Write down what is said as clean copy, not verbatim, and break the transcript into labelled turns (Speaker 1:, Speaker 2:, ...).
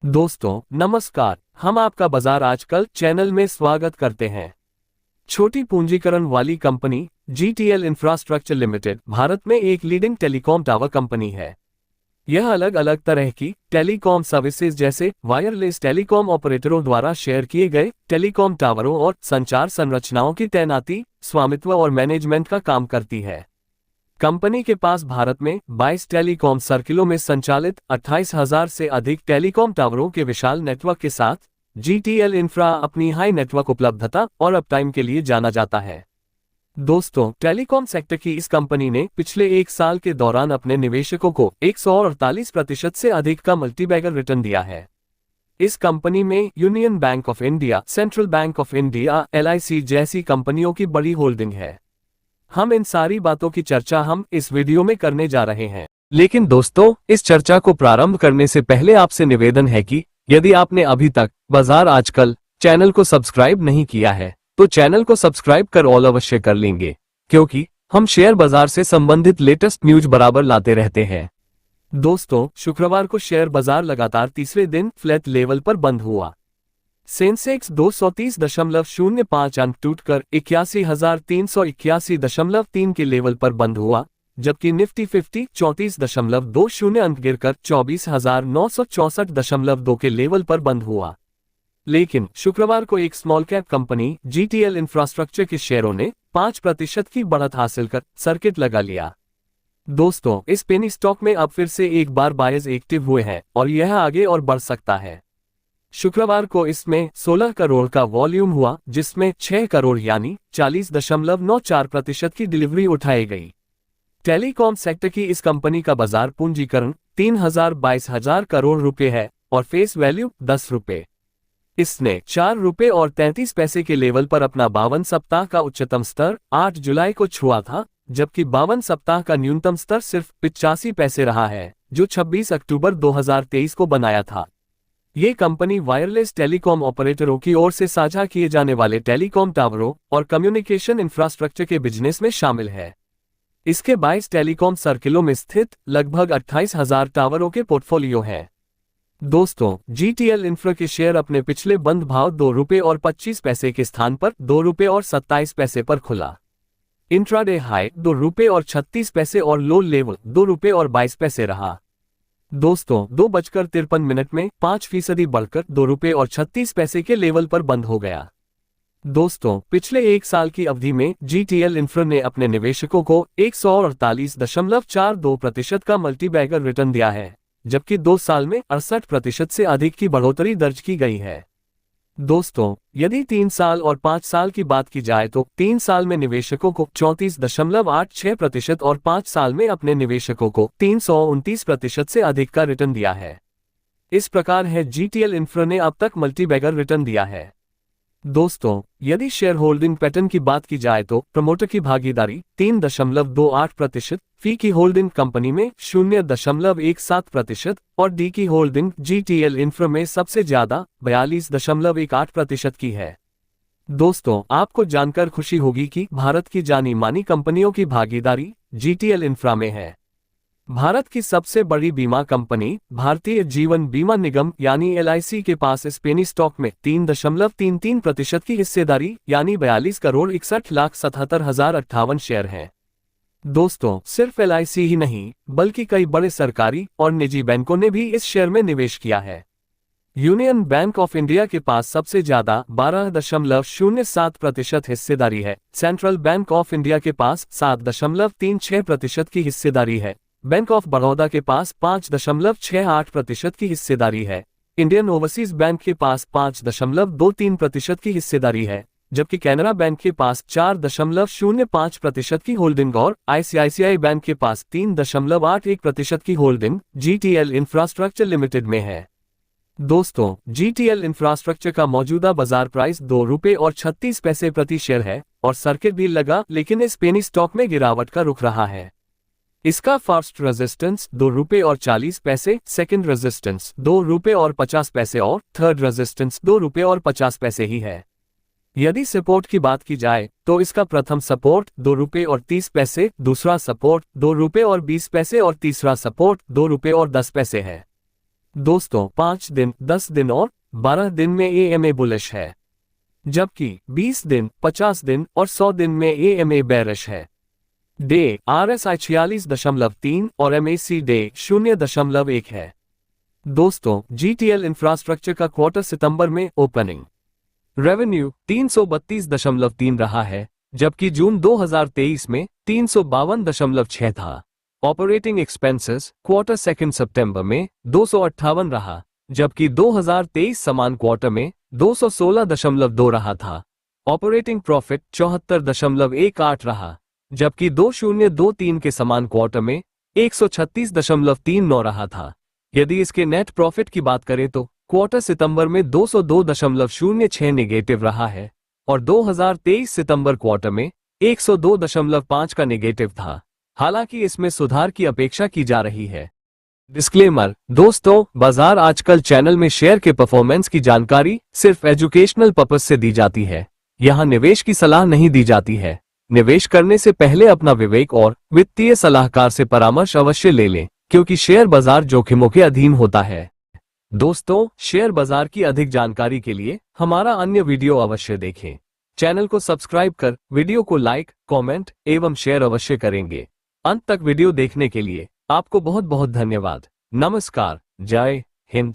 Speaker 1: दोस्तों नमस्कार। हम आपका बाजार आजकल चैनल में स्वागत करते हैं। छोटी पूंजीकरण वाली company GTL infrastructure limited Bharat में एक लीडिंग टेलीकॉम टावर कंपनी है। यह अलग अलग तरह की टेलीकॉम सर्विसेज जैसे वायरलेस टेलीकॉम ऑपरेटरों द्वारा शेयर किए गए टेलीकॉम टावरों और संचार संरचनाओं की तैनाती, स्वामित्व और मैनेजमेंट का काम करती है। कंपनी के पास भारत में 22 टेलीकॉम सर्किलों में संचालित 28,000 से अधिक टेलीकॉम टावरों के विशाल नेटवर्क के साथ जीटीएल इंफ्रा अपनी हाई नेटवर्क उपलब्धता और अपटाइम के लिए जाना जाता है। दोस्तों, टेलीकॉम सेक्टर की इस कंपनी ने पिछले एक साल के दौरान अपने निवेशकों को 148% से अधिक का मल्टीबैगर रिटर्न दिया है। इस कंपनी में union bank of India, central bank of India, LIC जैसी कंपनियों की बड़ी होल्डिंग है। हम इन सारी बातों की चर्चा हम इस वीडियो में करने जा रहे हैं। लेकिन दोस्तों, इस चर्चा को प्रारंभ करने से पहले आपसे निवेदन है कि यदि आपने अभी तक बाजार आजकल चैनल को सब्सक्राइब नहीं किया है तो चैनल को सब्सक्राइब कर ऑल अवश्य कर लेंगे, क्योंकि हम शेयर बाजार से संबंधित लेटेस्ट न्यूज बराबर लाते रहते हैं। दोस्तों, शुक्रवार को शेयर बाजार लगातार तीसरे दिन फ्लैट लेवल पर बंद हुआ। सेंसेक्स 230.05 अंक टूटकर 81,381.3 के लेवल पर बंद हुआ, जबकि निफ्टी 50 34.20 अंक गिरकर 24,964.2 के लेवल पर बंद हुआ। लेकिन शुक्रवार को एक small cap company GTL infrastructure के शेयरों ने 5% की बढ़त हासिल कर सर्किट लगा लिया। दोस्तों, इस पेनी स्टॉक में अब फिर से एक बार बायर्स एक्टिव हुए हैं और यह आगे और बढ़ सकता है। शुक्रवार को इसमें 16 करोड़ का वॉल्यूम हुआ, जिसमें 6 करोड़ यानी 40.94% की डिलीवरी उठाई गई। टेलीकॉम सेक्टर की इस कंपनी का बाजार पूंजीकरण 3,22,000 करोड़ रुपए है और फेस वैल्यू 10 रुपए। इसने 4 रुपए और 33 पैसे के लेवल पर अपना 52 सप्ताह का उच्चतम स्तर 8 जुलाई को छुआ था, जबकि 52 सप्ताह का न्यूनतम स्तर सिर्फ 85 पैसे रहा है, जो 26 अक्टूबर 2023 को बनाया था। ये कंपनी वायरलेस टेलीकॉम ऑपरेटरों की ओर से साझा किए जाने वाले टेलीकॉम टावरों और कम्युनिकेशन इंफ्रास्ट्रक्चर के बिजनेस में शामिल है। इसके 22 टेलीकॉम सर्किलों में स्थित लगभग 28,000 टावरों के पोर्टफोलियो हैं। दोस्तों, जीटीएल इंफ्रा के शेयर अपने पिछले बंद भाव 2 रुपए और 25 पैसे के स्थान पर 2 रुपए और 27 पैसे पर खुला। इंट्राडे हाई 2 रुपए और 36 पैसे और लो लेवल 2 रुपए और 22 पैसे रहा। दोस्तों, 2:53 में 5% बढ़कर 2 रुपए और 36 पैसे के लेवल पर बंद हो गया। दोस्तों, पिछले एक साल की अवधि में जीटीएल इंफ्रा ने अपने निवेशकों को 148.42% का मल्टीबैगर रिटर्न दिया है, जबकि 2 साल में 68% से अधिक की बढ़ोतरी दर्ज की गई है। दोस्तों, यदि 3 साल और 5 साल की बात की जाए तो 3 साल में निवेशकों को 34.86% और 5 साल में अपने निवेशकों को 329% से अधिक का रिटर्न दिया है। इस प्रकार है जीटीएल इंफ्रा ने अब तक मल्टीबैगर रिटर्न दिया है। दोस्तों, यदि शेयर होल्डिंग पैटर्न की बात की जाए तो प्रमोटर की भागीदारी 3.28%, फी की होल्डिंग कंपनी में 0.17% और डी की होल्डिंग जीटीएल इंफ्रा में सबसे ज्यादा 42.18% की है। दोस्तों, आपको जानकर खुशी होगी कि भारत की जानी मानी कंपनियों की भागीदारी जीटीएल इंफ्रा में है। भारत की सबसे बड़ी बीमा कंपनी भारतीय जीवन बीमा निगम यानी एलआईसी के पास इस पेनी स्टॉक में 3.33% की हिस्सेदारी यानी 42,61,77,058 शेयर हैं। दोस्तों, सिर्फ एलआईसी ही नहीं बल्कि कई बड़े सरकारी और निजी बैंकों ने भी इस शेयर में निवेश किया है। यूनियन बैंक ऑफ इंडिया के पास सबसे ज्यादा 12.07% हिस्सेदारी है। सेंट्रल बैंक ऑफ इंडिया के पास 7.36% की हिस्सेदारी है। बैंक ऑफ बड़ौदा के पास 5.68% की हिस्सेदारी है। इंडियन ओवरसीज बैंक के पास 5.23% की हिस्सेदारी है, जबकि कैनरा बैंक के पास 4.05% की होल्डिंग और आईसीआईसीआई बैंक के पास 3.81% की होल्डिंग जीटीएल इंफ्रास्ट्रक्चर लिमिटेड में है। दोस्तों, जीटीएल इंफ्रास्ट्रक्चर का मौजूदा बाजार प्राइस 2 रुपए और 36 पैसे प्रति शेयर है और सर्किट भी लगा, लेकिन इस पेनी स्टॉक में गिरावट का रुख रहा है। इसका फर्स्ट रेजिस्टेंस 2 रुपए और 40 पैसे, सेकंड रेजिस्टेंस 2 रुपए और 50 पैसे और थर्ड रेजिस्टेंस 2 रुपए और 50 पैसे ही है। यदि सपोर्ट की बात की जाए तो इसका प्रथम सपोर्ट 2 रुपए और 30 पैसे, दूसरा सपोर्ट 2 रुपए और 20 पैसे और तीसरा सपोर्ट 2 रुपए और 10 पैसे है। दोस्तों 5 दिन, 10 दिन और 12 दिन में AMA बुलिश है, जबकि 20 दिन, 50 दिन और 100 दिन में AMA बेरिश है। डे RSI 46.3 और MACD डे 0.1 है। दोस्तों GTL इंफ्रास्ट्रक्चर का क्वार्टर सितंबर में ओपनिंग रेवेन्यू 332.3 रहा है, जबकि जून 2023 में 352.6 था। ऑपरेटिंग एक्सपेंसेस क्वार्टर सेकंड सितंबर में 258 रहा, जबकि 2023 समान क्वार्टर में 216.2 रहा था। ऑपरेटिंग प्रॉफिट 74.18 रहा, जबकि 2023 के समान क्वार्टर में 136.39 रहा था। यदि इसके नेट प्रॉफिट की बात करें तो क्वार्टर सितंबर में 202.06 नेगेटिव रहा है और 2023 सितंबर क्वार्टर में 102.5 का नेगेटिव था। हालांकि इसमें सुधार की अपेक्षा की जा रही है। डिस्क्लेमर, दोस्तों बाजार आजकल चैनल में शेयर के परफॉर्मेंस की जानकारी सिर्फ एजुकेशनल पर्पस से दी जाती है। यहां निवेश की सलाह नहीं दी जाती है। निवेश करने से पहले अपना विवेक और वित्तीय सलाहकार से परामर्श अवश्य ले लें, क्योंकि शेयर बाजार जोखिमों के अधीन होता है। दोस्तों शेयर बाजार की अधिक जानकारी के लिए हमारा अन्य वीडियो अवश्य देखें। चैनल को सब्सक्राइब कर वीडियो को लाइक, कमेंट एवं शेयर अवश्य करेंगे। अंत तक वीडियो देखने के लिए आपको बहुत बहुत धन्यवाद। नमस्कार, जय हिंद।